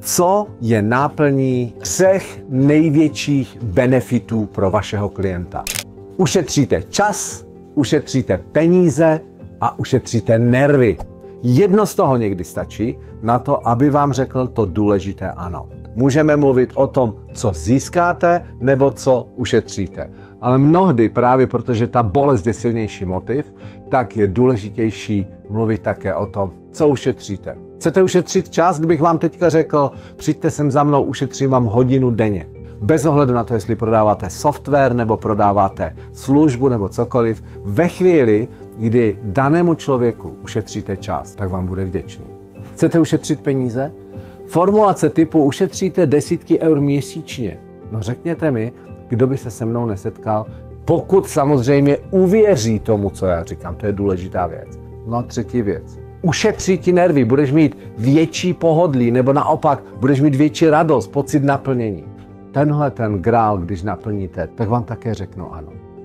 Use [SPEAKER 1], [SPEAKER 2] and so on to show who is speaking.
[SPEAKER 1] Co je náplní 3 největších benefitů pro vašeho klienta? Ušetříte čas, ušetříte peníze a ušetříte nervy. Jedno z toho někdy stačí na to, aby vám řekl to důležité ano. Můžeme mluvit o tom, co získáte nebo co ušetříte. Ale mnohdy právě protože ta bolest je silnější motiv, tak je důležitější mluvit také o tom, co ušetříte. Chcete ušetřit čas, kdybych vám teďka řekl, přijďte sem za mnou, ušetřím vám hodinu denně. Bez ohledu na to, jestli prodáváte software nebo prodáváte službu nebo cokoliv, ve chvíli, kdy danému člověku ušetříte čas, tak vám bude vděčný. Chcete ušetřit peníze? Formulace typu ušetříte desítky eur měsíčně. No řekněte mi, kdo by se mnou nesetkal, pokud samozřejmě uvěří tomu, co já říkám. To je důležitá věc. No a třetí věc. Ušetří ti nervy, budeš mít větší pohodlí, nebo naopak budeš mít větší radost, pocit naplnění. Tenhle ten grál, když naplníte, tak vám také řeknu ano.